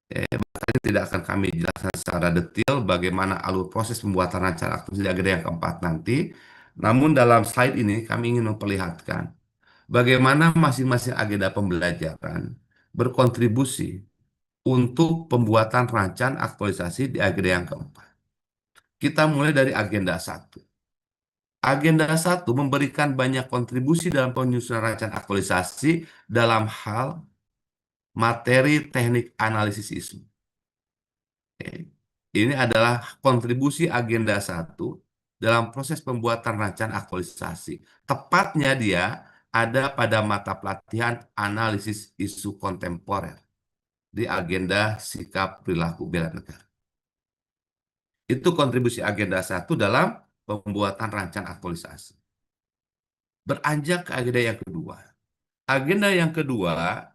Makanya tidak akan kami jelaskan secara detail bagaimana alur proses pembuatan rancangan aktualisasi di agenda yang keempat nanti. Namun dalam slide ini kami ingin memperlihatkan bagaimana masing-masing agenda pembelajaran berkontribusi untuk pembuatan rancangan aktualisasi di agenda yang keempat. Kita mulai dari agenda satu. Agenda satu memberikan banyak kontribusi dalam penyusunan rancangan aktualisasi dalam hal materi teknik analisis isu. Oke. Ini adalah kontribusi agenda satu dalam proses pembuatan rancangan aktualisasi. Tepatnya dia ada pada mata pelatihan analisis isu kontemporer di agenda sikap perilaku bela negara. Itu kontribusi agenda satu dalam pembuatan rancangan aktualisasi. Beranjak ke agenda yang kedua. Agenda yang kedua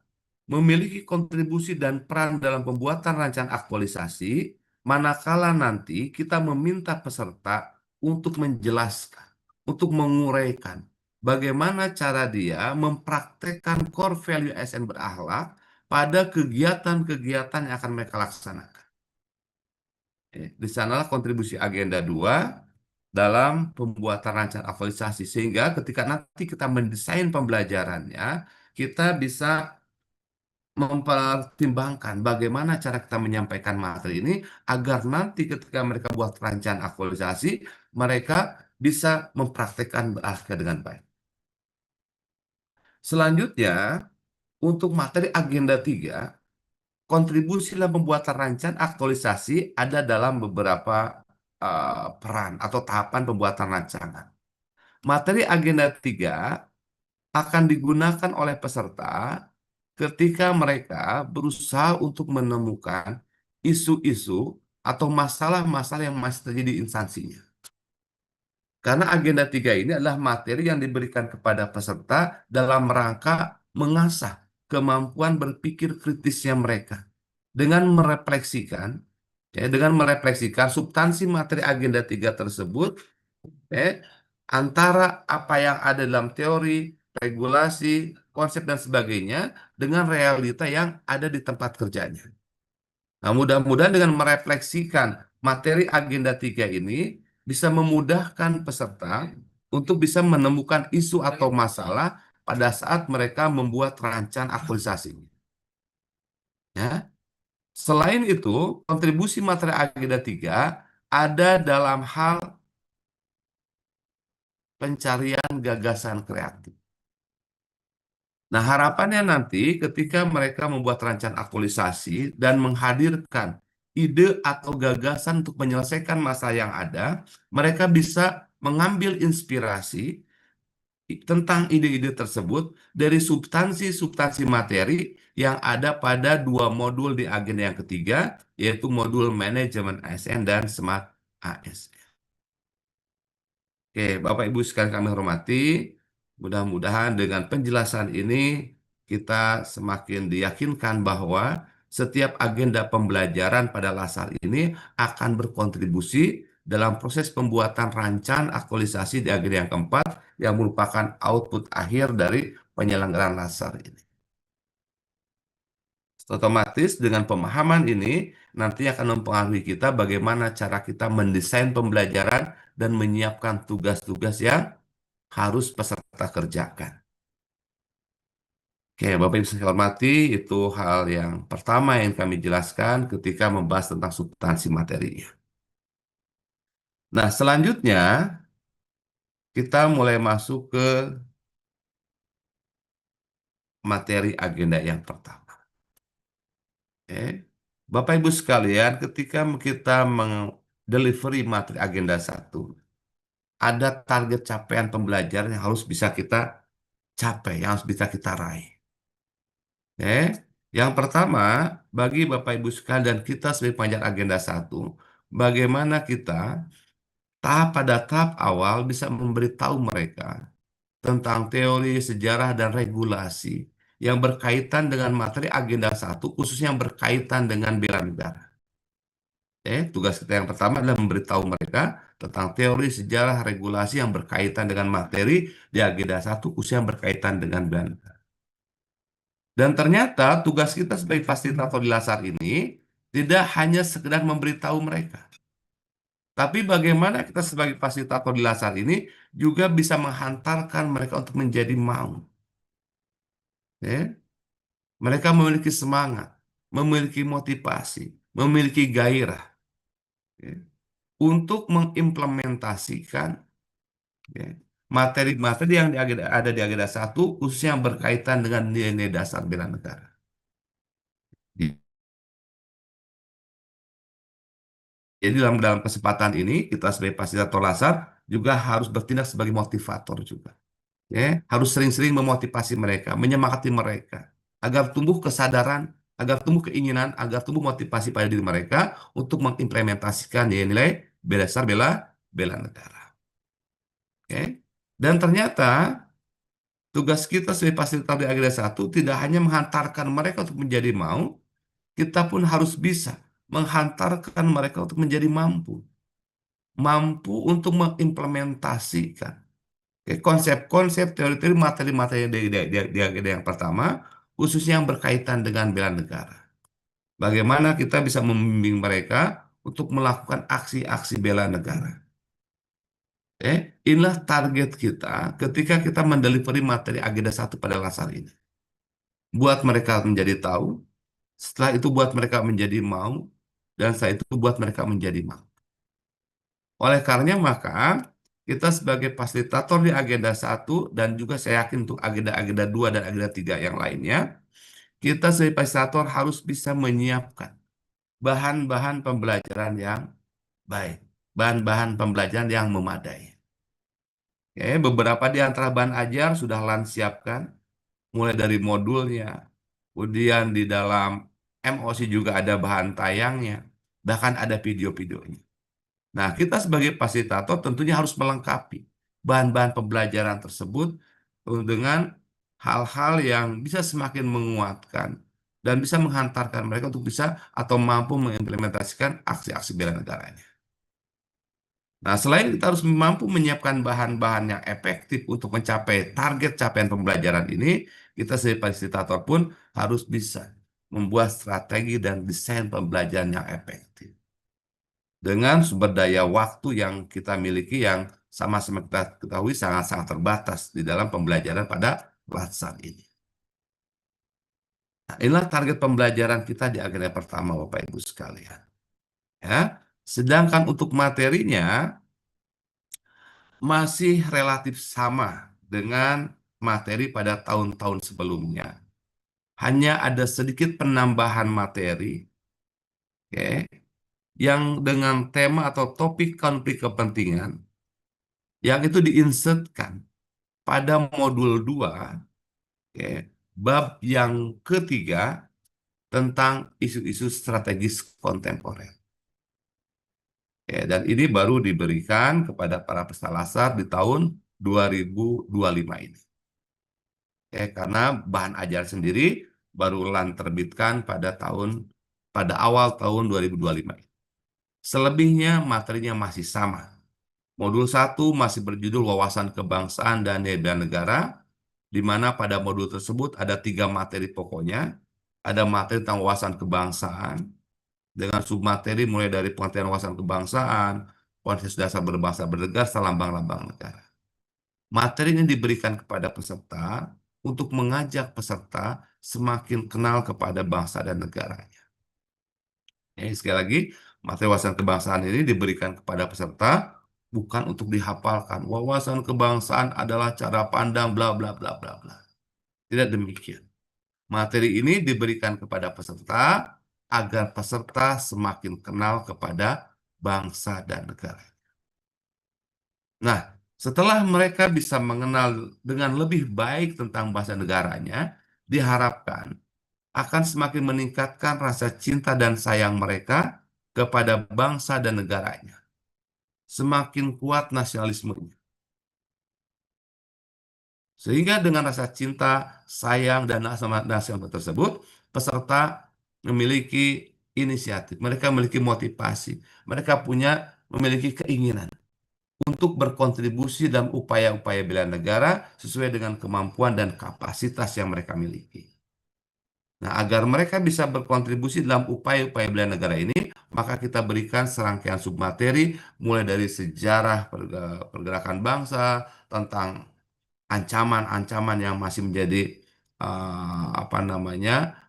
memiliki kontribusi dan peran dalam pembuatan rancangan aktualisasi, manakala nanti kita meminta peserta untuk menjelaskan, untuk menguraikan bagaimana cara dia mempraktekkan core value ASN berakhlak pada kegiatan-kegiatan yang akan mereka laksanakan. Di sanalah kontribusi agenda 2 dalam pembuatan rancangan aktualisasi, sehingga ketika nanti kita mendesain pembelajarannya, kita bisa mempertimbangkan bagaimana cara kita menyampaikan materi ini agar nanti ketika mereka buat rancangan aktualisasi, mereka bisa mempraktekkan berakhlak dengan baik. Selanjutnya, untuk materi agenda 3, kontribusi dalam pembuatan rancangan aktualisasi ada dalam beberapa peran atau tahapan pembuatan rancangan. Materi agenda 3 akan digunakan oleh peserta ketika mereka berusaha untuk menemukan isu-isu atau masalah-masalah yang masih terjadi di instansinya. Karena agenda 3 ini adalah materi yang diberikan kepada peserta dalam rangka mengasah kemampuan berpikir kritisnya mereka dengan merefleksikan substansi materi agenda 3 tersebut antara apa yang ada dalam teori, regulasi, konsep dan sebagainya dengan realita yang ada di tempat kerjanya. Nah, mudah-mudahan dengan merefleksikan materi agenda 3 ini bisa memudahkan peserta untuk bisa menemukan isu atau masalah pada saat mereka membuat rancangan aktualisasi. Ya. Selain itu, kontribusi materi agenda 3 ada dalam hal pencarian gagasan kreatif. Nah, harapannya nanti ketika mereka membuat rancangan aktualisasi dan menghadirkan ide atau gagasan untuk menyelesaikan masalah yang ada, mereka bisa mengambil inspirasi tentang ide-ide tersebut dari substansi-substansi materi yang ada pada 2 modul di agenda yang ketiga, yaitu modul manajemen ASN dan Smart ASN. Oke, Bapak Ibu sekalian kami hormati, mudah-mudahan dengan penjelasan ini kita semakin diyakinkan bahwa setiap agenda pembelajaran pada LASAR ini akan berkontribusi dalam proses pembuatan rancangan aktualisasi di agenda yang keempat yang merupakan output akhir dari penyelenggaraan LASAR ini. Otomatis dengan pemahaman ini nanti akan mempengaruhi kita bagaimana cara kita mendesain pembelajaran dan menyiapkan tugas-tugas yang harus peserta kerjakan. Oke, Bapak Ibu sekalian hormati, itu hal yang pertama yang kami jelaskan ketika membahas tentang substansi materinya. Nah, selanjutnya kita mulai masuk ke materi agenda yang pertama. Oke. Bapak Ibu sekalian, ketika kita mendelivery materi agenda 1, ada target capaian pembelajaran yang harus bisa kita capai, yang harus bisa kita raih. Yang pertama, bagi Bapak Ibu sekalian dan kita sebagai pengajar agenda 1, bagaimana kita pada tahap awal bisa memberitahu mereka tentang teori, sejarah, dan regulasi yang berkaitan dengan materi agenda 1, khususnya yang berkaitan dengan bela negara. Tugas kita yang pertama adalah memberitahu mereka tentang teori, sejarah, regulasi yang berkaitan dengan materi di agenda 1, khususnya yang berkaitan dengan bela negara. Dan ternyata tugas kita sebagai fasilitator di LASAR ini Tidak hanya sekedar memberitahu mereka, tapi bagaimana kita sebagai fasilitator di Lasar ini juga bisa menghantarkan mereka untuk menjadi mau. Ya. Mereka memiliki semangat, memiliki motivasi, memiliki gairah, ya, untuk mengimplementasikan, ya, materi-materi yang ada di agenda satu, khususnya yang berkaitan dengan nilai-nilai dasar bela negara. Jadi dalam kesempatan ini kita sebagai fasilitator Lasar juga harus bertindak sebagai motivator juga. Ya, harus sering-sering memotivasi mereka, menyemangati mereka agar tumbuh kesadaran, agar tumbuh keinginan, agar tumbuh motivasi pada diri mereka untuk mengimplementasikan nilai-nilai bela dasar bela negara. Oke. Dan ternyata tugas kita sebagai fasilitator di Agenda satu tidak hanya menghantarkan mereka untuk menjadi mau, kita pun harus bisa menghantarkan mereka untuk menjadi mampu, mampu untuk mengimplementasikan, oke, konsep-konsep, teori-teori, materi-materi di agenda yang pertama, khususnya yang berkaitan dengan bela negara. Bagaimana kita bisa membimbing mereka untuk melakukan aksi-aksi bela negara. Inilah target kita ketika kita mendelivery materi agenda satu pada Lasar ini. Buat mereka menjadi tahu, setelah itu buat mereka menjadi mau, dan setelah itu buat mereka menjadi mau. Oleh karenanya maka kita sebagai fasilitator di agenda satu dan juga saya yakin untuk agenda-agenda 2 dan agenda 3 yang lainnya, kita sebagai fasilitator harus bisa menyiapkan bahan-bahan pembelajaran yang baik, bahan-bahan pembelajaran yang memadai. Oke, beberapa di antara bahan ajar sudah Lan siapkan, mulai dari modulnya, kemudian di dalam MOC juga ada bahan tayangnya, bahkan ada video-videonya. Nah, kita sebagai fasilitator tentunya harus melengkapi bahan-bahan pembelajaran tersebut dengan hal-hal yang bisa semakin menguatkan dan bisa menghantarkan mereka untuk bisa atau mampu mengimplementasikan aksi-aksi bela negaranya. Nah, selain kita harus mampu menyiapkan bahan-bahan yang efektif untuk mencapai target capaian pembelajaran ini, kita sebagai fasilitator pun harus bisa membuat strategi dan desain pembelajaran yang efektif dengan sumber daya waktu yang kita miliki yang sama-sama kita ketahui sangat-sangat terbatas di dalam pembelajaran pada saat ini. Nah, inilah target pembelajaran kita di agenda pertama, Bapak Ibu sekalian. Ya, sedangkan untuk materinya masih relatif sama dengan materi pada tahun-tahun sebelumnya. Hanya ada sedikit penambahan materi, oke, yang dengan tema atau topik konflik kepentingan yang itu diinsertkan pada modul 2, oke, bab yang ketiga tentang isu-isu strategis kontemporer. Oke, dan ini baru diberikan kepada para peserta Lasar di tahun 2025 ini. Karena bahan ajar sendiri baru Lan terbitkan pada awal tahun 2025. Selebihnya materinya masih sama. Modul 1 masih berjudul Wawasan Kebangsaan dan Nilai Negara, di mana pada modul tersebut ada 3 materi pokoknya. Ada materi tentang wawasan kebangsaan, dengan submateri mulai dari pengertian wawasan kebangsaan, konsep dasar berbangsa bernegara, serta lambang-lambang negara. Materi ini diberikan kepada peserta untuk mengajak peserta semakin kenal kepada bangsa dan negaranya. Sekali lagi, materi wawasan kebangsaan ini diberikan kepada peserta bukan untuk dihafalkan. Wawasan kebangsaan adalah cara pandang bla bla bla bla bla. Tidak demikian. Materi ini diberikan kepada peserta agar peserta semakin kenal kepada bangsa dan negara. Nah, setelah mereka bisa mengenal dengan lebih baik tentang bahasa negaranya, diharapkan akan semakin meningkatkan rasa cinta dan sayang mereka kepada bangsa dan negaranya. Semakin kuat nasionalismenya. Sehingga dengan rasa cinta, sayang, dan nasional tersebut, peserta memiliki inisiatif, mereka memiliki motivasi, mereka memiliki keinginan untuk berkontribusi dalam upaya-upaya bela negara sesuai dengan kemampuan dan kapasitas yang mereka miliki. Nah, agar mereka bisa berkontribusi dalam upaya-upaya bela negara ini, maka kita berikan serangkaian submateri mulai dari sejarah pergerakan bangsa, tentang ancaman-ancaman yang masih menjadi apa namanya,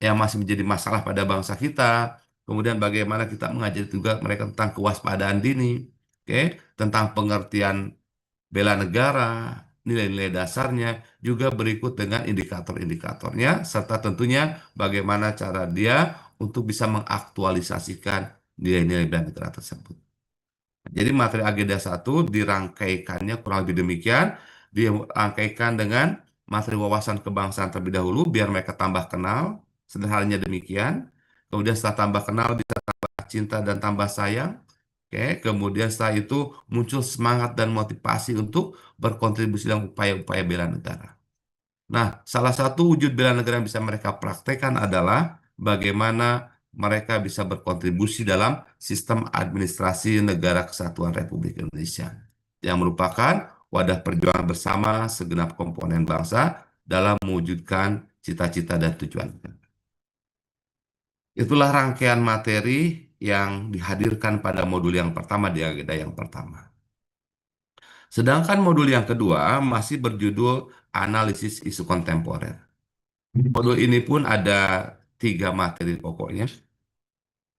yang masih menjadi masalah pada bangsa kita. Kemudian bagaimana kita mengajari juga mereka tentang kewaspadaan dini, oke, tentang pengertian bela negara, nilai-nilai dasarnya, juga berikut dengan indikator-indikatornya, serta tentunya bagaimana cara dia untuk bisa mengaktualisasikan nilai-nilai bela negara tersebut. Jadi materi agenda satu dirangkaikannya kurang lebih demikian, dirangkaikan dengan materi wawasan kebangsaan terlebih dahulu, biar mereka tambah kenal, sederhananya demikian. Kemudian setelah tambah kenal, bisa tambah cinta dan tambah sayang. Oke, kemudian setelah itu muncul semangat dan motivasi untuk berkontribusi dalam upaya-upaya bela negara. Nah, salah satu wujud bela negara yang bisa mereka praktekkan adalah bagaimana mereka bisa berkontribusi dalam sistem administrasi Negara Kesatuan Republik Indonesia, yang merupakan wadah perjuangan bersama segenap komponen bangsa dalam mewujudkan cita-cita dan tujuan. Itulah rangkaian materi yang dihadirkan pada modul yang pertama di agenda yang pertama. Sedangkan modul yang kedua masih berjudul Analisis Isu Kontemporer. Modul ini pun ada tiga materi pokoknya.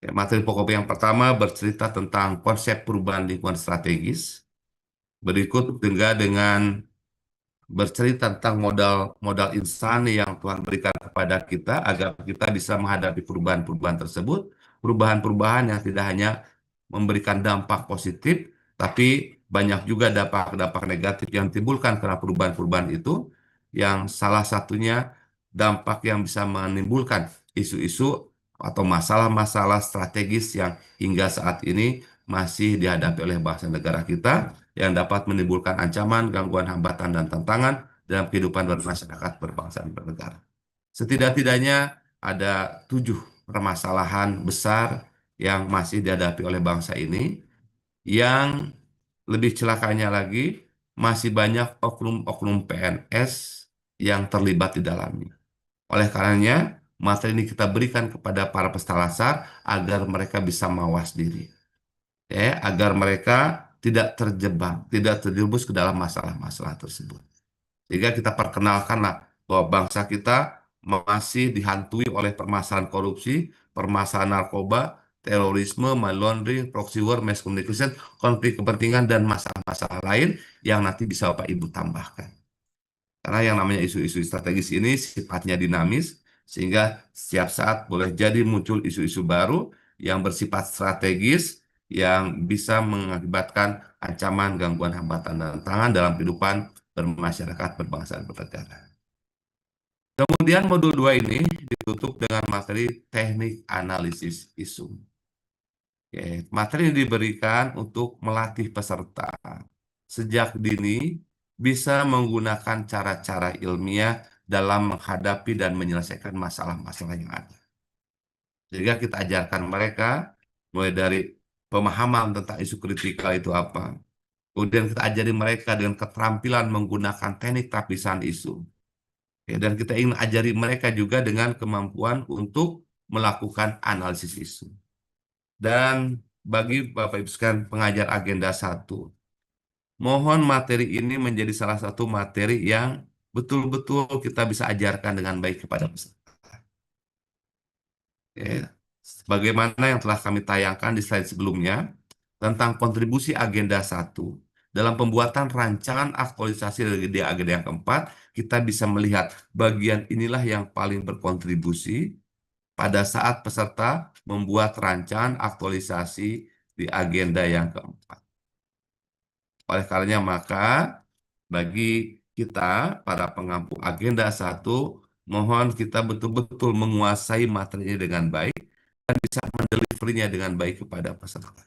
Ya, materi pokok yang pertama bercerita tentang konsep perubahan lingkungan strategis. Berikut juga dengan bercerita tentang modal insani yang Tuhan berikan kepada kita agar kita bisa menghadapi perubahan-perubahan tersebut, perubahan-perubahan yang tidak hanya memberikan dampak positif, tapi banyak juga dampak-dampak negatif yang timbulkan karena perubahan-perubahan itu, yang salah satunya dampak yang bisa menimbulkan isu-isu atau masalah-masalah strategis yang hingga saat ini masih dihadapi oleh bangsa negara kita, yang dapat menimbulkan ancaman, gangguan, hambatan, dan tantangan dalam kehidupan bermasyarakat, berbangsa, dan bernegara. Setidak-tidaknya ada 7 permasalahan besar yang masih dihadapi oleh bangsa ini, yang lebih celakanya lagi, masih banyak oknum-oknum PNS yang terlibat di dalamnya. Oleh karenanya, materi ini kita berikan kepada para peserta lasar agar mereka bisa mawas diri, ya, agar mereka tidak terjebak, tidak terjerumus ke dalam masalah-masalah tersebut. Sehingga kita perkenalkanlah bahwa bangsa kita masih dihantui oleh permasalahan korupsi, permasalahan narkoba, terorisme, money laundering, proxy war, mass communication, konflik kepentingan, dan masalah-masalah lain yang nanti bisa Bapak Ibu tambahkan. Karena yang namanya isu-isu strategis ini sifatnya dinamis, sehingga setiap saat boleh jadi muncul isu-isu baru yang bersifat strategis, yang bisa mengakibatkan ancaman, gangguan, hambatan, dan tantangan dalam kehidupan bermasyarakat, berbangsa, dan bernegara. Kemudian modul 2 ini ditutup dengan materi teknik analisis isu. Oke, materi ini diberikan untuk melatih peserta sejak dini bisa menggunakan cara-cara ilmiah dalam menghadapi dan menyelesaikan masalah-masalah yang ada. Sehingga kita ajarkan mereka mulai dari pemahaman tentang isu kritikal itu apa. Kemudian kita ajari mereka dengan keterampilan menggunakan teknik tapisan isu. Ya, dan kita ingin ajari mereka juga dengan kemampuan untuk melakukan analisis isu. Dan bagi Bapak Ibu sekalian pengajar agenda satu, mohon materi ini menjadi salah satu materi yang betul-betul kita bisa ajarkan dengan baik kepada peserta. Ya, sebagaimana yang telah kami tayangkan di slide sebelumnya tentang kontribusi agenda satu. Dalam pembuatan rancangan aktualisasi di agenda yang keempat, kita bisa melihat bagian inilah yang paling berkontribusi pada saat peserta membuat rancangan aktualisasi di agenda yang keempat. Oleh karenanya maka bagi kita para pengampu agenda satu, mohon kita betul-betul menguasai materi ini dengan baik dan bisa mendelivernya dengan baik kepada peserta.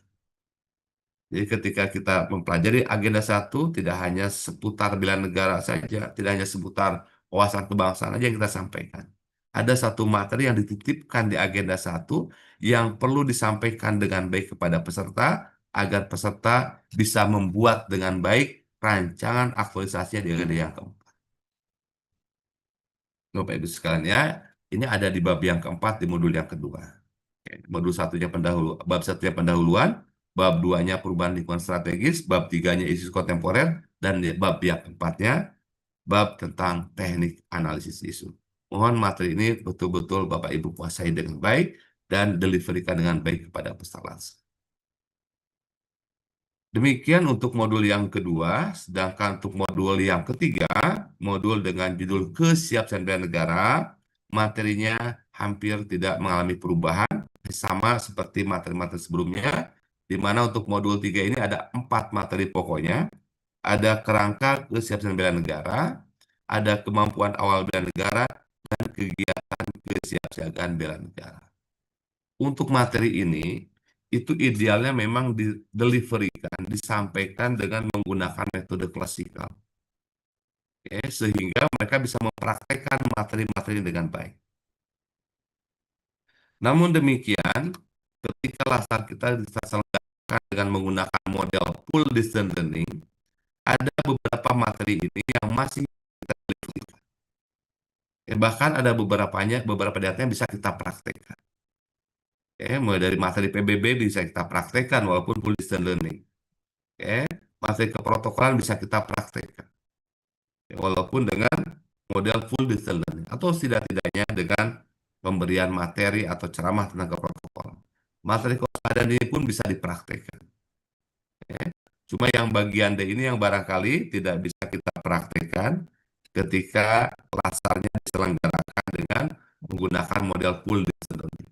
Jadi ketika kita mempelajari agenda satu, tidak hanya seputar bela negara saja, tidak hanya seputar wawasan kebangsaan saja yang kita sampaikan. Ada satu materi yang dititipkan di agenda satu yang perlu disampaikan dengan baik kepada peserta, agar peserta bisa membuat dengan baik rancangan aktualisasinya di agenda yang keempat. Bapak Ibu sekalian ya, Ini ada di bab yang keempat di modul yang kedua. Oke, modul satunya bab satunya pendahuluan, bab duanya perubahan lingkungan strategis, bab tiganya isu kontemporer, dan bab yang keempatnya bab tentang teknik analisis isu. Mohon materi ini betul-betul Bapak Ibu kuasai dengan baik dan deliverikan dengan baik kepada peserta langsung. Demikian untuk modul yang kedua, sedangkan untuk modul yang ketiga, modul dengan judul Kesiapsiagaan Bela Negara, materinya hampir tidak mengalami perubahan, sama seperti materi-materi sebelumnya, di mana untuk modul 3 ini ada 4 materi pokoknya, ada kerangka kesiapsiagaan bela negara, ada kemampuan awal bela negara, dan kegiatan kesiapsiagaan bela negara. Untuk materi ini, itu idealnya memang dideliverikan, disampaikan dengan menggunakan metode klasikal. Oke, sehingga mereka bisa mempraktekkan materi-materi dengan baik. Namun demikian, ketika latar kita diselenggarakan dengan menggunakan model full distance learning, ada beberapa materi ini yang masih kita delivery. Bahkan ada beberapa data yang bisa kita praktekkan. Mulai dari materi PBB bisa kita praktekkan walaupun full distance learning. Oke, materi keprotokolan bisa kita praktekkan. Walaupun dengan model full distance learning atau setidak-tidaknya dengan pemberian materi atau ceramah tentang keprotokolan. Materi kewaspadaan ini pun bisa dipraktekkan. Oke. Cuma yang bagian D ini yang barangkali tidak bisa kita praktekkan ketika lasarnya diselenggarakan dengan menggunakan model full distance learning.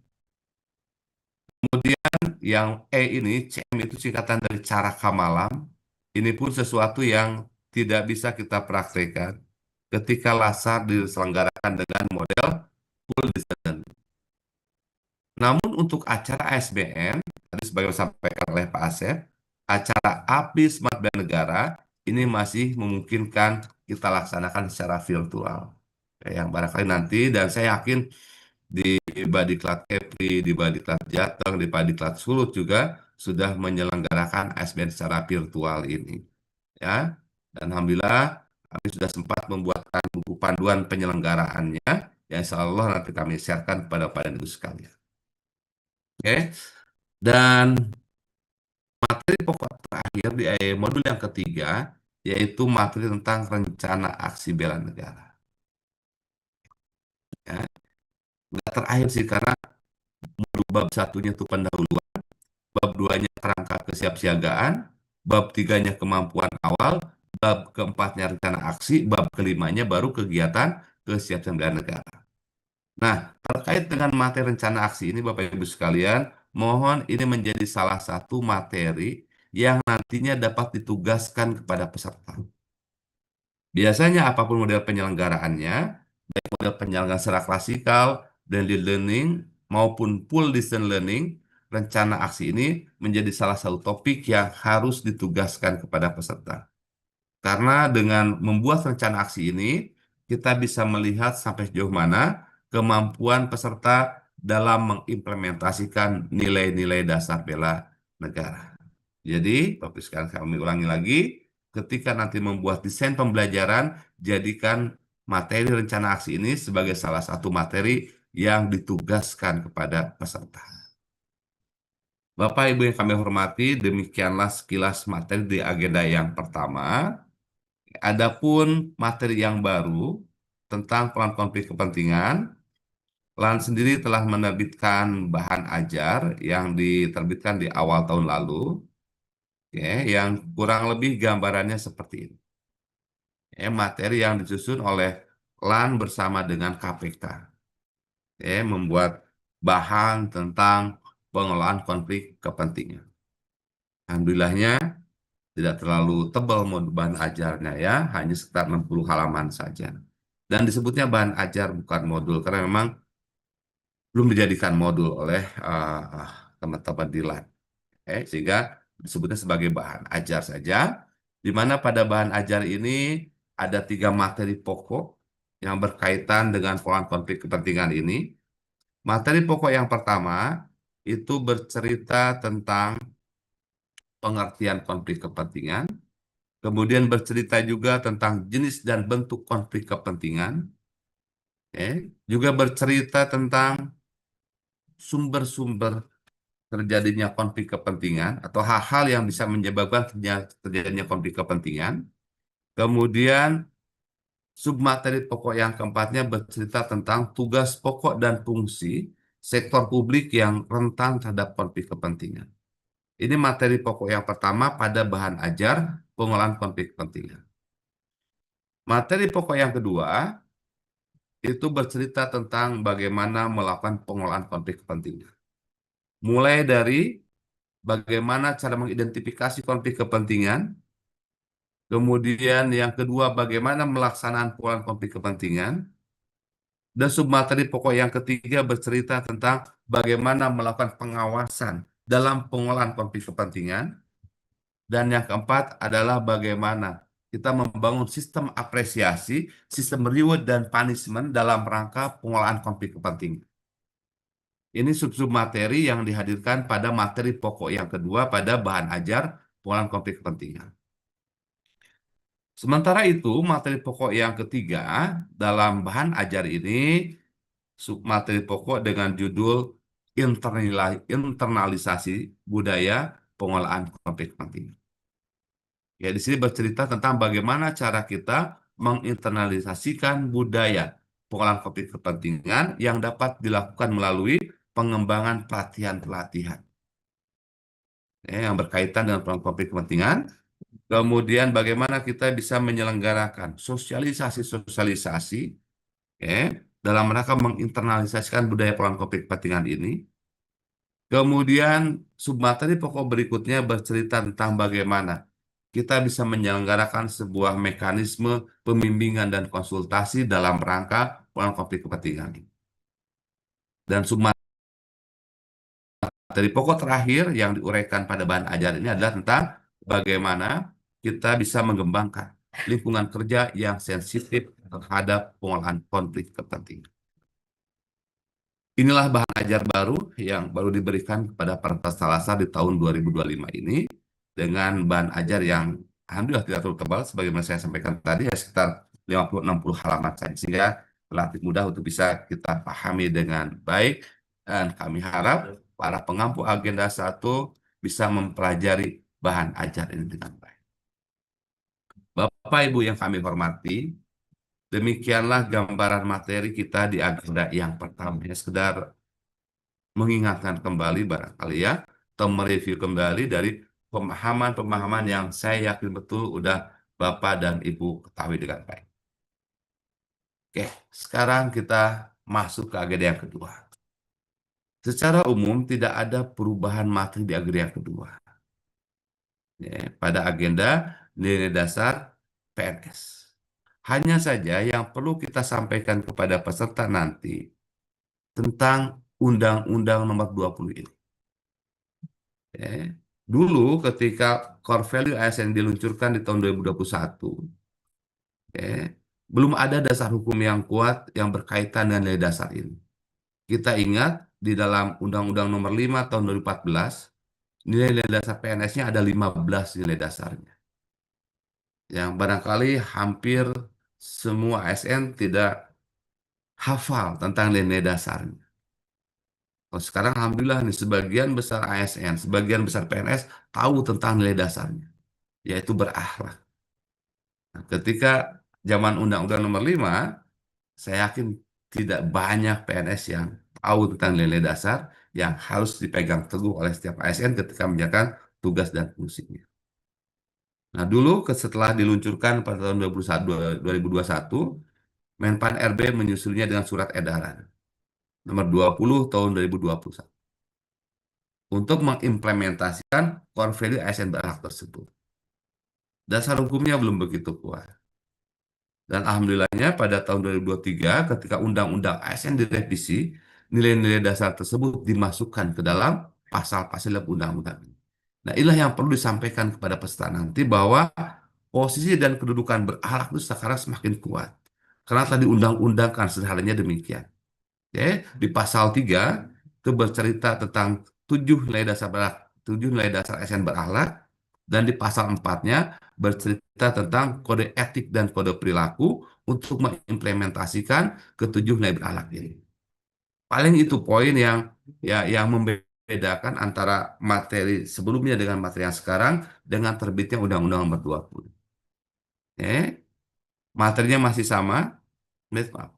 Kemudian yang E ini, CM itu singkatan dari cara kamalam. Ini pun sesuatu yang tidak bisa kita praktekkan ketika lasar diselenggarakan dengan model full distance. Namun untuk acara ASBN, tadi sebagai disampaikan oleh Pak Asep, acara API Smart Bela Negara ini masih memungkinkan kita laksanakan secara virtual. Yang barangkali nanti, dan saya yakin di Badiklat Kepri, di Badiklat Jateng, di Badiklat Sulut juga sudah menyelenggarakan ASBN secara virtual ini. Ya, dan alhamdulillah kami sudah sempat membuatkan buku panduan penyelenggaraannya yang insya Allah nanti kami sharekan kepada Bapak Ibu sekalian. Oke, dan materi pokok terakhir di modul yang ketiga yaitu materi tentang rencana aksi bela negara. Ya, nggak terakhir sih karena modul bab satunya itu pendahuluan, bab duanya kerangka kesiapsiagaan, bab tiganya kemampuan awal, bab keempatnya rencana aksi, bab kelimanya baru kegiatan kesiapsiagaan bela negara. Nah, terkait dengan materi rencana aksi ini, Bapak Ibu sekalian, mohon ini menjadi salah satu materi yang nantinya dapat ditugaskan kepada peserta. Biasanya apapun model penyelenggaraannya, baik model penyelenggaraan secara klasikal, blended learning, maupun full distance learning, rencana aksi ini menjadi salah satu topik yang harus ditugaskan kepada peserta. Karena dengan membuat rencana aksi ini, kita bisa melihat sampai sejauh mana kemampuan peserta dalam mengimplementasikan nilai-nilai dasar bela negara. Jadi, Bapak sekalian kami ulangi lagi, ketika nanti membuat desain pembelajaran, jadikan materi rencana aksi ini sebagai salah satu materi yang ditugaskan kepada peserta. Bapak Ibu yang kami hormati, demikianlah sekilas materi di agenda yang pertama. Adapun materi yang baru tentang peran konflik kepentingan, LAN sendiri telah menerbitkan bahan ajar yang diterbitkan di awal tahun lalu, ya, yang kurang lebih gambarannya seperti ini. Ya, materi yang disusun oleh LAN bersama dengan KPK, ya, membuat bahan tentang pengelolaan konflik kepentingan. Alhamdulillahnya tidak terlalu tebal bahan ajarnya ya, hanya sekitar 60 halaman saja. Dan disebutnya bahan ajar bukan modul karena memang belum dijadikan modul oleh teman-teman di LAN. Sehingga disebutnya sebagai bahan ajar saja, di mana pada bahan ajar ini ada 3 materi pokok yang berkaitan dengan pengelolaan konflik kepentingan ini. Materi pokok yang pertama itu bercerita tentang pengertian konflik kepentingan, kemudian bercerita juga tentang jenis dan bentuk konflik kepentingan, Juga bercerita tentang sumber-sumber terjadinya konflik kepentingan atau hal-hal yang bisa menyebabkan terjadinya konflik kepentingan. Kemudian submateri pokok yang keempatnya bercerita tentang tugas pokok dan fungsi sektor publik yang rentan terhadap konflik kepentingan. Ini materi pokok yang pertama pada bahan ajar pengolahan konflik kepentingan. Materi pokok yang kedua itu bercerita tentang bagaimana melakukan pengolahan konflik kepentingan. Mulai dari bagaimana cara mengidentifikasi konflik kepentingan, kemudian yang kedua bagaimana melaksanaan pengolahan konflik kepentingan, dan submateri pokok yang ketiga bercerita tentang bagaimana melakukan pengawasan dalam pengolahan konflik kepentingan, dan yang keempat adalah bagaimana kita membangun sistem apresiasi, sistem reward dan punishment dalam rangka pengolahan konflik kepentingan. Ini sub-sub materi yang dihadirkan pada materi pokok yang kedua pada bahan ajar pengolahan konflik kepentingan. Sementara itu, materi pokok yang ketiga dalam bahan ajar ini submateri pokok dengan judul internalisasi budaya pengolahan konflik kepentingan. Ya, di sini bercerita tentang bagaimana cara kita menginternalisasikan budaya pengolahan konflik kepentingan yang dapat dilakukan melalui pengembangan pelatihan-pelatihan yang berkaitan dengan pengolahan konflik kepentingan. Kemudian bagaimana kita bisa menyelenggarakan sosialisasi-sosialisasi dalam rangka menginternalisasikan budaya pengolahan konflik kepentingan ini. Kemudian submateri pokok berikutnya bercerita tentang bagaimana kita bisa menyelenggarakan sebuah mekanisme pembimbingan dan konsultasi dalam rangka pengolahan konflik kepentingan. Dan submateri pokok terakhir yang diuraikan pada bahan ajar ini adalah tentang bagaimana kita bisa mengembangkan lingkungan kerja yang sensitif terhadap pengolahan konflik kepentingan. Inilah bahan ajar baru yang baru diberikan kepada peserta Salasa di tahun 2025 ini dengan bahan ajar yang alhamdulillah tidak terlalu tebal sebagaimana saya sampaikan tadi ya sekitar 50-60 halaman saja sehingga relatif mudah untuk bisa kita pahami dengan baik dan kami harap para pengampu agenda 1 bisa mempelajari bahan ajar ini dengan baik. Bapak Ibu yang kami hormati, demikianlah gambaran materi kita di agenda yang pertama. Ya, sekedar mengingatkan kembali barangkali ya, atau mereview kembali dari pemahaman-pemahaman yang saya yakin betul udah Bapak dan Ibu ketahui dengan baik. Oke, sekarang kita masuk ke agenda yang kedua. Secara umum tidak ada perubahan materi di agenda yang kedua. Ya, pada agenda nilai dasar PNS. Hanya saja yang perlu kita sampaikan kepada peserta nanti tentang Undang-Undang Nomor 20 ini. Ya. Dulu ketika core value ASN diluncurkan di tahun 2021, ya, belum ada dasar hukum yang kuat yang berkaitan dengan nilai dasar ini. Kita ingat di dalam Undang-Undang Nomor 5 tahun 2014, nilai-nilai dasar PNS-nya ada 15 nilai dasarnya. Yang barangkali hampir semua ASN tidak hafal tentang nilai dasarnya. Oh, sekarang alhamdulillah nih sebagian besar ASN, sebagian besar PNS tahu tentang nilai dasarnya, yaitu berakhlak. Nah, ketika zaman Undang-Undang Nomor 5, saya yakin tidak banyak PNS yang tahu tentang nilai dasar yang harus dipegang teguh oleh setiap ASN ketika menjalankan tugas dan fungsinya. Nah, dulu setelah diluncurkan pada tahun 2021, Menpan RB menyusulnya dengan surat edaran nomor 20 tahun 2021 untuk mengimplementasikan core value ASN berakhlak tersebut. Dasar hukumnya belum begitu kuat. Dan alhamdulillahnya pada tahun 2023 ketika Undang-Undang ASN direvisi, nilai-nilai dasar tersebut dimasukkan ke dalam pasal-pasal undang-undang. Nah, inilah yang perlu disampaikan kepada peserta nanti bahwa posisi dan kedudukan berakhlak itu sekarang semakin kuat. Karena telah diundang-undangkan sederhananya demikian. Oke, di pasal 3 itu bercerita tentang 7 nilai dasar ASN berakhlak, dan di pasal 4-nya bercerita tentang kode etik dan kode perilaku untuk mengimplementasikan ketujuh nilai berakhlak ini. Paling itu poin yang yang membedakan antara materi sebelumnya dengan materi yang sekarang dengan terbitnya Undang-Undang Nomor 20. Materinya masih sama, maaf.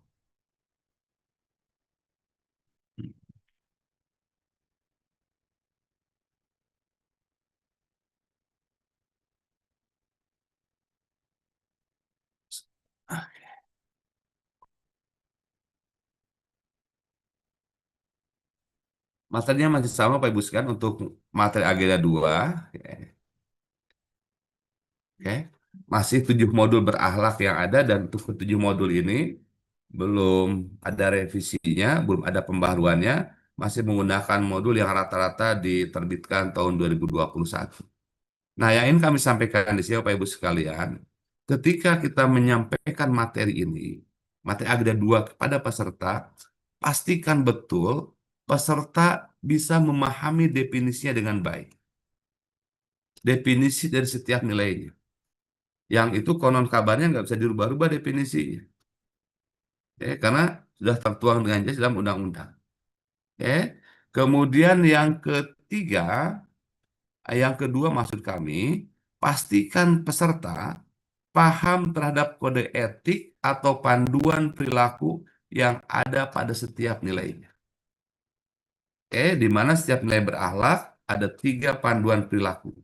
Materinya masih sama Pak Ibu sekalian untuk materi agenda 2. Oke. Masih 7 modul berakhlak yang ada dan untuk ketujuh modul ini belum ada revisinya, belum ada pembaharuannya, masih menggunakan modul yang rata-rata diterbitkan tahun 2021. Nah, yang ingin kami sampaikan di sini Bapak Ibu sekalian, ketika kita menyampaikan materi ini, materi agenda 2 kepada peserta, pastikan betul peserta bisa memahami definisinya dengan baik. Definisi dari setiap nilainya. Yang itu konon kabarnya nggak bisa dirubah-rubah definisinya. Karena sudah tertuang dengan jelas dalam undang-undang. Kemudian yang kedua maksud kami, pastikan peserta paham terhadap kode etik atau panduan perilaku yang ada pada setiap nilainya. Di mana setiap nilai berakhlak ada 3 panduan perilaku.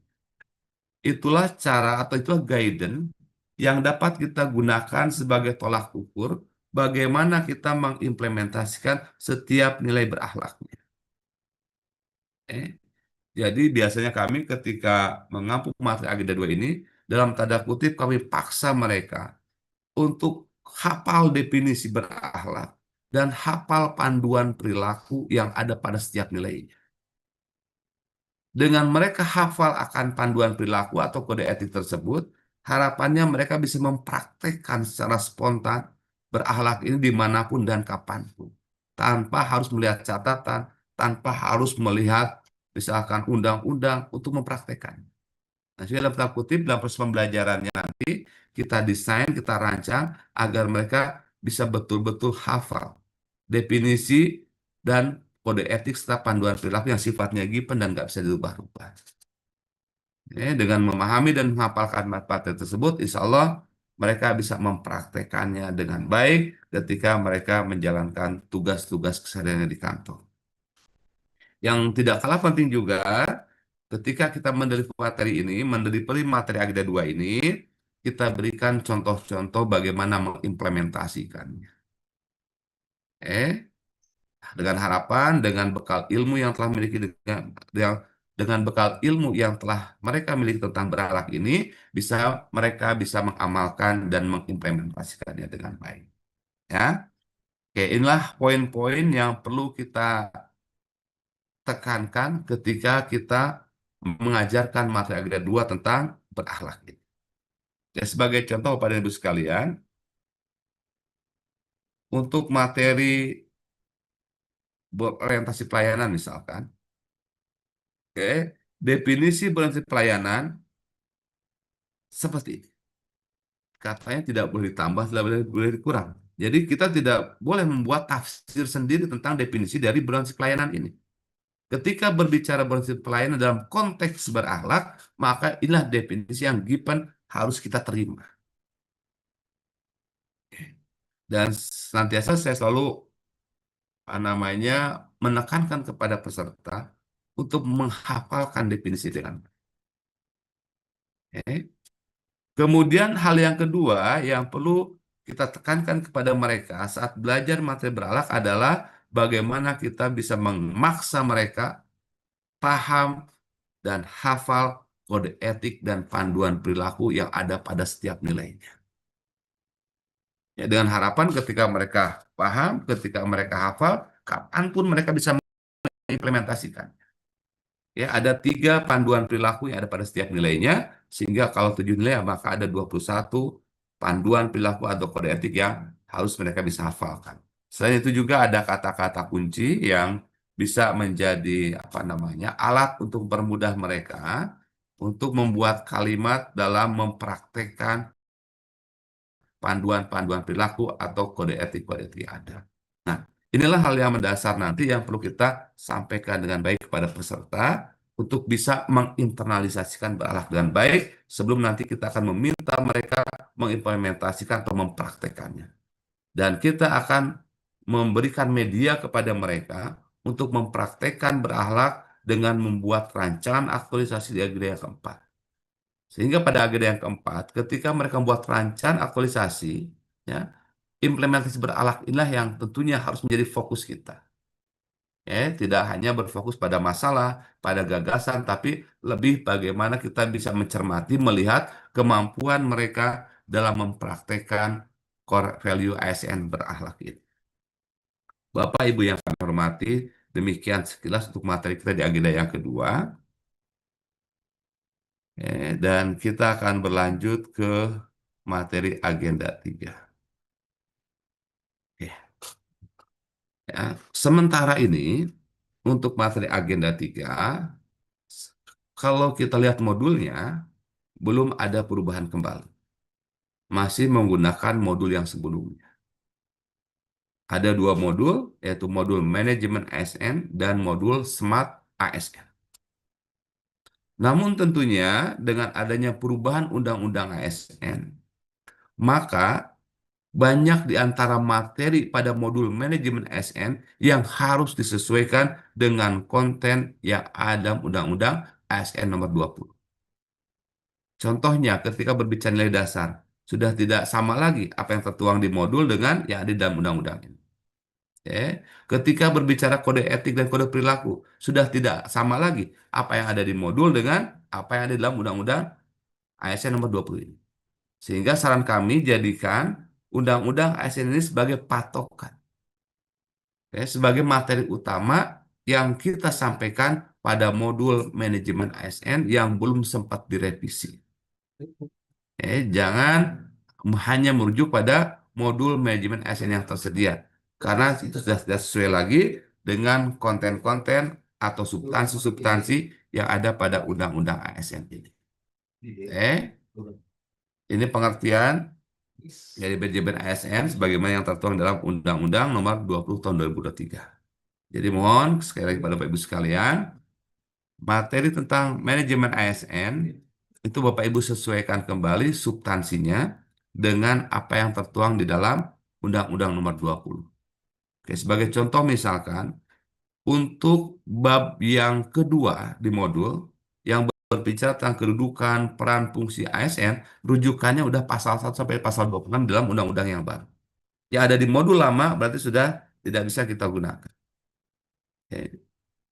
Itulah cara atau itulah guidance yang dapat kita gunakan sebagai tolak ukur bagaimana kita mengimplementasikan setiap nilai berakhlaknya. Eh, Jadi biasanya kami ketika mengampu materi agenda 2 ini, dalam tanda kutip kami paksa mereka untuk hafal definisi berakhlak dan hafal panduan perilaku yang ada pada setiap nilainya. Dengan mereka hafal akan panduan perilaku atau kode etik tersebut, harapannya mereka bisa mempraktekkan secara spontan berakhlak ini dimanapun dan kapanpun. Tanpa harus melihat catatan, tanpa harus melihat misalkan undang-undang untuk mempraktekkan. Nah, jadi dalam tanda kutip, dalam proses pembelajarannya nanti, kita desain, kita rancang, agar mereka bisa betul-betul hafal definisi dan kode etik serta panduan perilaku yang sifatnya given dan nggak bisa dirubah-rubah. Dengan memahami dan menghafalkan materi tersebut, insya Allah mereka bisa mempraktekannya dengan baik ketika mereka menjalankan tugas-tugas kesehariannya di kantor. Yang tidak kalah penting juga, ketika kita mendeliver materi ini, mendeliver materi agenda 2 ini, kita berikan contoh-contoh bagaimana mengimplementasikannya. Eh, dengan harapan, dengan bekal ilmu yang telah miliki dengan bekal ilmu yang telah mereka miliki tentang berakhlak ini, mereka bisa mengamalkan dan mengimplementasikannya dengan baik. Ya, oke, inilah poin-poin yang perlu kita tekankan ketika kita mengajarkan materi agenda 2 tentang berakhlak ini. Ya, sebagai contoh pada ibu sekalian, untuk materi orientasi pelayanan misalkan, oke, definisi berorientasi pelayanan seperti ini. Katanya tidak boleh ditambah, tidak boleh dikurang. Jadi kita tidak boleh membuat tafsir sendiri tentang definisi dari berorientasi pelayanan ini. Ketika berbicara berorientasi pelayanan dalam konteks berakhlak, maka inilah definisi yang given harus kita terima. Dan senantiasa saya selalu menekankan kepada peserta untuk menghafalkan definisi dengan baik. Oke. Kemudian hal yang kedua yang perlu kita tekankan kepada mereka saat belajar materi berakhlak adalah bagaimana kita bisa memaksa mereka paham dan hafal kode etik dan panduan perilaku yang ada pada setiap nilainya. Ya, dengan harapan ketika mereka paham, ketika mereka hafal, kapanpun mereka bisa mengimplementasikan. Ya, ada 3 panduan perilaku yang ada pada setiap nilainya, sehingga kalau 7 nilai, maka ada 21 panduan perilaku atau kode etik yang harus mereka bisa hafalkan. Selain itu juga ada kata-kata kunci yang bisa menjadi alat untuk mempermudah mereka untuk membuat kalimat dalam mempraktekkan panduan-panduan perilaku atau kode etik yang ada. Nah, inilah hal yang mendasar nanti yang perlu kita sampaikan dengan baik kepada peserta untuk bisa menginternalisasikan berakhlak dengan baik sebelum nanti kita akan meminta mereka mengimplementasikan atau mempraktekannya. Dan kita akan memberikan media kepada mereka untuk mempraktekkan berakhlak dengan membuat rancangan aktualisasi di agenda yang keempat. Sehingga pada agenda yang keempat, ketika mereka membuat rancangan aktualisasi, ya, implementasi berakhlak inilah yang tentunya harus menjadi fokus kita. Tidak hanya berfokus pada masalah, pada gagasan, tapi lebih bagaimana kita bisa mencermati, melihat kemampuan mereka dalam mempraktekkan core value ASN berakhlak ini. Bapak Ibu yang kami hormati, demikian sekilas untuk materi kita di agenda yang kedua. Dan kita akan berlanjut ke materi agenda 3. Ya. Sementara ini, untuk materi agenda 3, kalau kita lihat modulnya, belum ada perubahan kembali. Masih menggunakan modul yang sebelumnya. Ada dua modul, yaitu modul Manajemen ASN dan modul Smart ASN. Namun tentunya dengan adanya perubahan Undang-Undang ASN, maka banyak di antara materi pada modul manajemen ASN yang harus disesuaikan dengan konten yang ada Undang-Undang ASN nomor 20. Contohnya ketika berbicara nilai dasar, sudah tidak sama lagi apa yang tertuang di modul dengan yang ada di dalam undang-undang ini. Ketika berbicara kode etik dan kode perilaku, sudah tidak sama lagi apa yang ada di modul dengan apa yang ada di dalam undang-undang ASN nomor 20 ini. Sehingga saran kami jadikan undang-undang ASN ini sebagai patokan, sebagai materi utama yang kita sampaikan pada modul manajemen ASN yang belum sempat direvisi. Jangan hanya merujuk pada modul manajemen ASN yang tersedia, karena itu sudah tidak sesuai lagi dengan konten-konten atau substansi-substansi yang ada pada undang-undang ASN ini. Ini pengertian dari manajemen ASN sebagaimana yang tertuang dalam Undang-Undang Nomor 20 Tahun 2023. Jadi mohon sekali lagi pada Bapak Ibu sekalian, materi tentang manajemen ASN itu Bapak Ibu sesuaikan kembali substansinya dengan apa yang tertuang di dalam Undang-Undang Nomor 20. Oke, sebagai contoh misalkan, untuk bab yang kedua di modul yang berbicara tentang kedudukan, peran, fungsi ASN, rujukannya udah pasal 1 sampai pasal 26 dalam undang-undang yang baru. Yang ada di modul lama berarti sudah tidak bisa kita gunakan. Oke.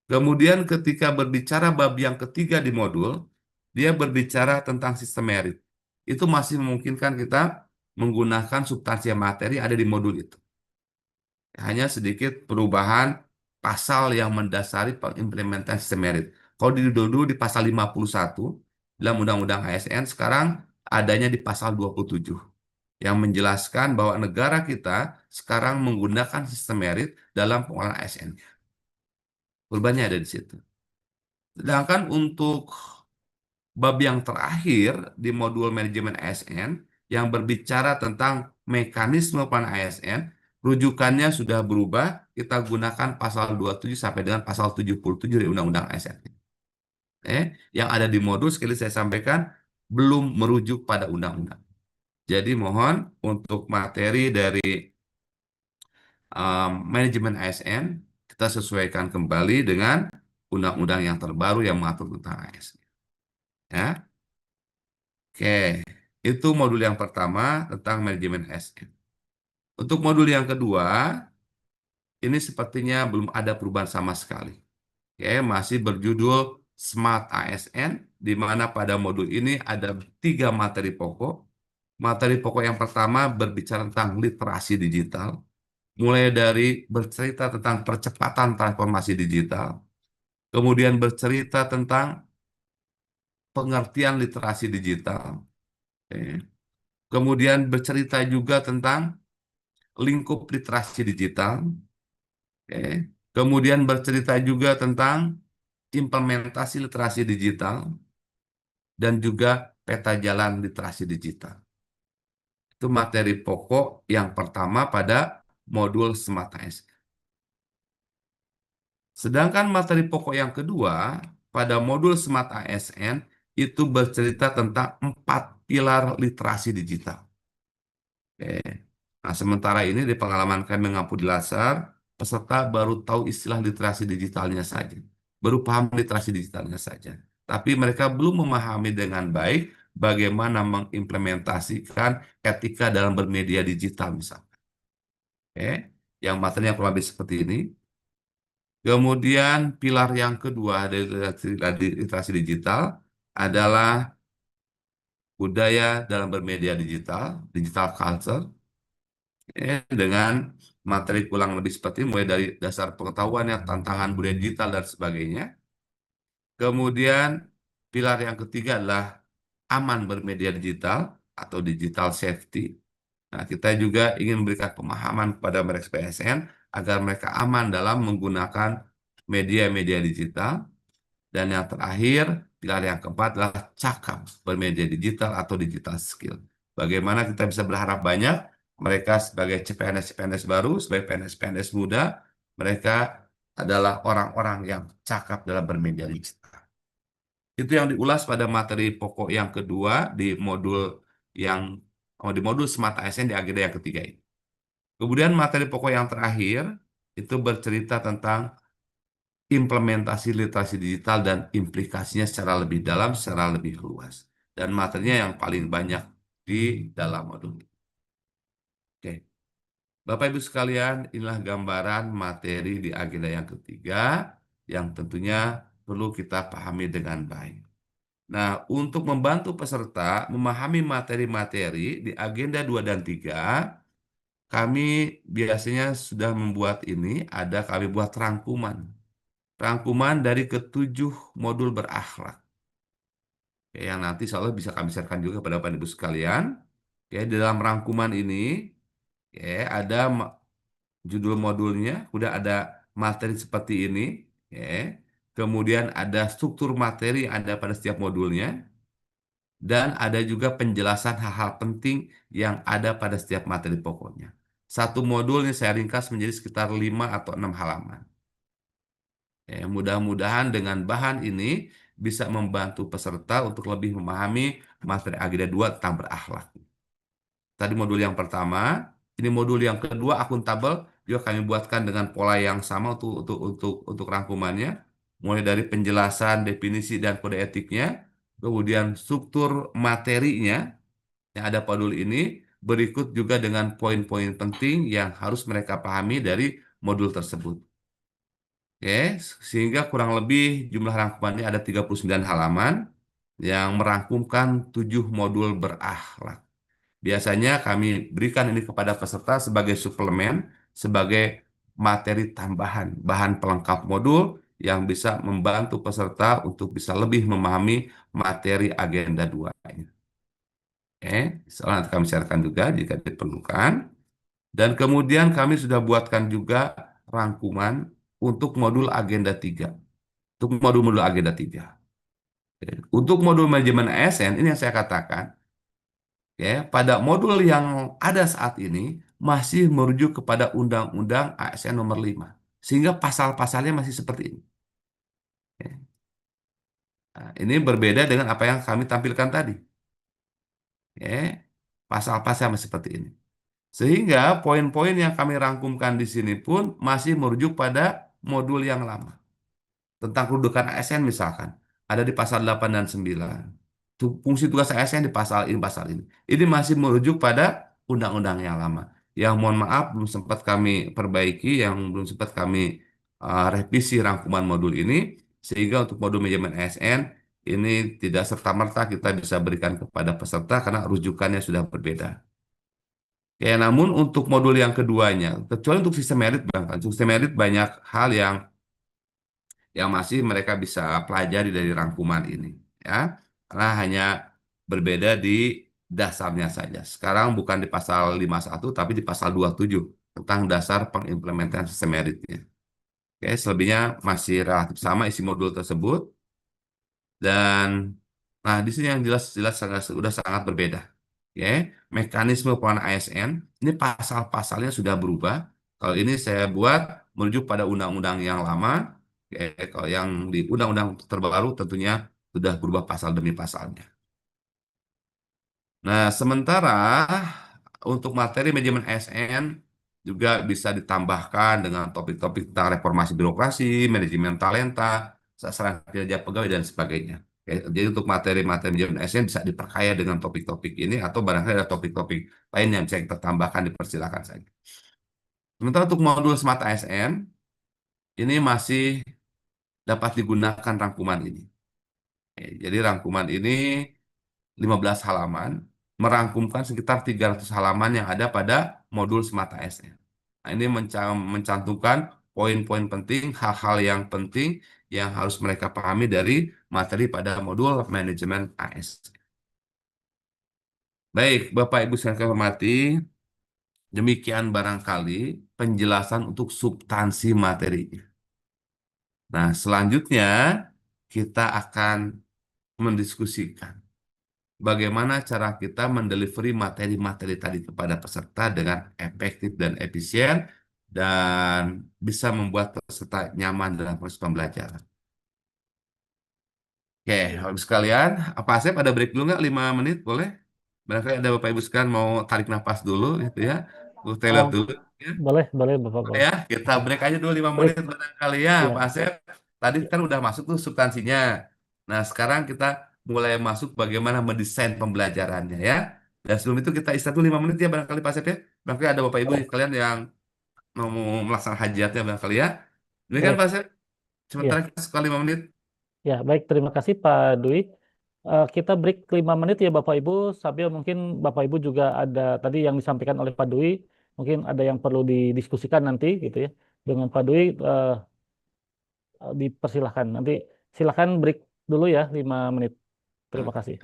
Kemudian ketika berbicara bab yang ketiga di modul, dia berbicara tentang sistem merit. Itu masih memungkinkan kita menggunakan substansi materi yang ada di modul itu. Hanya sedikit perubahan pasal yang mendasari pengimplementasi sistem merit. Kalau dulu di pasal 51 dalam Undang-Undang ASN, sekarang adanya di pasal 27 yang menjelaskan bahwa negara kita sekarang menggunakan sistem merit dalam pengolahan ASN. Perubahannya ada di situ. Sedangkan untuk bab yang terakhir di modul manajemen ASN yang berbicara tentang mekanisme peran ASN, rujukannya sudah berubah, kita gunakan pasal 27 sampai dengan pasal 77 dari Undang-Undang ASN. Yang ada di modul, sekali saya sampaikan, belum merujuk pada undang-undang. Jadi mohon untuk materi dari manajemen ASN, kita sesuaikan kembali dengan undang-undang yang terbaru yang mengatur tentang ASN. Ya. Oke, itu modul yang pertama tentang manajemen ASN. Untuk modul yang kedua, ini sepertinya belum ada perubahan sama sekali. Oke, masih berjudul Smart ASN, di mana pada modul ini ada 3 materi pokok. Materi pokok yang pertama berbicara tentang literasi digital, mulai dari bercerita tentang percepatan transformasi digital, kemudian bercerita tentang pengertian literasi digital, kemudian bercerita juga tentang lingkup literasi digital, kemudian bercerita juga tentang implementasi literasi digital, dan juga peta jalan literasi digital. Itu materi pokok yang pertama pada modul Smart ASN. Sedangkan materi pokok yang kedua pada modul Smart ASN itu bercerita tentang 4 pilar literasi digital. Oke. Nah, sementara ini di pengalaman kami mengampu di Lasar, peserta baru tahu istilah literasi digitalnya saja, baru paham literasi digitalnya saja. Tapi mereka belum memahami dengan baik bagaimana mengimplementasikan etika dalam bermedia digital misalnya. Oke. Yang materinya kurang lebih seperti ini. Kemudian pilar yang kedua dari literasi digital adalah budaya dalam bermedia digital, digital culture, dengan materi kurang lebih seperti mulai dari dasar pengetahuannya, tantangan budaya digital dan sebagainya. Kemudian pilar yang ketiga adalah aman bermedia digital atau digital safety. Nah, kita juga ingin memberikan pemahaman kepada mereka PSN agar mereka aman dalam menggunakan media-media digital. Dan yang terakhir, pilar yang keempat adalah cakap bermedia digital atau digital skill. Bagaimana kita bisa berharap banyak mereka sebagai CPNS-CPNS baru, sebagai PNS-PNS muda, mereka adalah orang-orang yang cakap dalam bermedia digital. Itu yang diulas pada materi pokok yang kedua yang di modul Smart ASN di agenda yang ketiga ini. Kemudian materi pokok yang terakhir itu bercerita tentang implementasi literasi digital dan implikasinya secara lebih dalam, secara lebih luas. Dan materinya yang paling banyak di dalam modul ini. Oke. Bapak Ibu sekalian, inilah gambaran materi di agenda yang ketiga yang tentunya perlu kita pahami dengan baik. Nah, untuk membantu peserta memahami materi-materi di agenda 2 dan 3, kami biasanya sudah membuat ini, kami buat rangkuman. Rangkuman dari ketujuh modul berakhlak. Oke, yang nanti insya Allah bisa kami sharekan juga kepada Bapak Ibu sekalian. Oke, di dalam rangkuman ini oke, ada judul modulnya, udah ada materi seperti ini. Oke. Kemudian ada struktur materi yang ada pada setiap modulnya. Dan ada juga penjelasan hal-hal penting yang ada pada setiap materi pokoknya. Satu modul ini saya ringkas menjadi sekitar 5 atau 6 halaman. Ya, mudah-mudahan dengan bahan ini bisa membantu peserta untuk lebih memahami materi agenda 2 tentang berakhlak. Tadi modul yang pertama, ini modul yang kedua akuntabel juga kami buatkan dengan pola yang sama untuk rangkumannya, mulai dari penjelasan, definisi dan kode etiknya, kemudian struktur materinya yang ada pada modul ini, berikut juga dengan poin-poin penting yang harus mereka pahami dari modul tersebut. Oke, sehingga kurang lebih jumlah rangkumannya ada 39 halaman yang merangkumkan 7 modul berakhlak. Biasanya kami berikan ini kepada peserta sebagai suplemen, sebagai materi tambahan, bahan pelengkap modul yang bisa membantu peserta untuk bisa lebih memahami materi agenda 2 ini. Oke, soalnya nanti kami sharekan juga jika diperlukan. Dan kemudian kami sudah buatkan juga rangkuman untuk modul agenda 3. Untuk modul-modul agenda 3. Untuk modul manajemen ASN, ini yang saya katakan, ya, pada modul yang ada saat ini masih merujuk kepada Undang-Undang ASN nomor 5. Sehingga pasal-pasalnya masih seperti ini. Ya. Nah, ini berbeda dengan apa yang kami tampilkan tadi. Ya, pasal-pasal masih seperti ini. Sehingga poin-poin yang kami rangkumkan di sini pun masih merujuk pada modul yang lama. Tentang kedudukan ASN misalkan, ada di pasal 8 dan 9. Fungsi tugas ASN di pasal ini. Ini masih merujuk pada undang-undang yang lama. Yang mohon maaf belum sempat kami perbaiki, yang belum sempat kami revisi rangkuman modul ini, sehingga untuk modul manajemen ASN ini tidak serta-merta kita bisa berikan kepada peserta karena rujukannya sudah berbeda. Ya, namun untuk modul yang keduanya, kecuali untuk sistem merit, untuk sistem merit banyak hal yang masih mereka bisa pelajari dari rangkuman ini, ya, karena hanya berbeda di dasarnya saja. Sekarang bukan di pasal 51 tapi di pasal 27 tentang dasar pengimplementasian sistem meritnya. Oke, selebihnya masih relatif sama isi modul tersebut dan nah di sini yang jelas-jelas sudah sangat berbeda. ya, mekanisme pengelolaan ASN, ini pasal-pasalnya sudah berubah. Kalau ini saya buat merujuk pada undang-undang yang lama, ya, kalau yang di undang-undang terbaru tentunya sudah berubah pasal demi pasalnya. Nah, sementara untuk materi manajemen ASN juga bisa ditambahkan dengan topik-topik tentang reformasi birokrasi, manajemen talenta, sasaran kinerja pegawai, dan sebagainya. Oke, jadi untuk materi-materi manajemen ASN bisa diperkaya dengan topik-topik ini atau barangkali ada topik-topik lain yang bisa kita tambahkan, dipersilakan saja. Sementara untuk modul Smart ASN, ini masih dapat digunakan rangkuman ini. Oke, jadi rangkuman ini 15 halaman, merangkumkan sekitar 300 halaman yang ada pada modul Smart ASN. Nah, ini mencantumkan poin-poin penting, hal-hal yang penting yang harus mereka pahami dari materi pada modul manajemen ASN. Baik, Bapak Ibu yang saya hormati, demikian barangkali penjelasan untuk substansi materinya. Nah, selanjutnya kita akan mendiskusikan bagaimana cara kita mendelivery materi-materi tadi kepada peserta dengan efektif dan efisien dan bisa membuat peserta nyaman dalam proses pembelajaran. Oke, Bapak Ibu sekalian, apa Asep ada break dulu nggak 5 menit boleh? Barangkali ada Bapak Ibu sekalian mau tarik nafas dulu gitu ya, toilet Oh, dulu ya. boleh, boleh, Bapak, boleh. Ya, kita break aja dulu 5 menit Break. barangkali ya, Pak Iya. Asep. Tadi Iya. kan udah masuk tuh substansinya. Nah, sekarang kita mulai masuk bagaimana mendesain pembelajarannya ya. Dan sebelum itu kita istirahat dulu 5 menit ya barangkali Pak Asep ya. Barangkali ada Bapak Ibu Boleh, kalian yang mau melaksanakan hajatnya barangkali ya. Demikian boleh. Pak Asep. Sementara Iya. kita sekali 5 menit. Ya, baik. Terima kasih, Pak Dwi. Kita break 5 menit ya, Bapak Ibu. Sambil mungkin Bapak Ibu juga ada tadi yang disampaikan oleh Pak Dwi. Mungkin ada yang perlu didiskusikan nanti gitu ya. Dengan Pak Dwi, dipersilahkan. Nanti silakan break dulu ya, 5 menit. Terima Oke. kasih.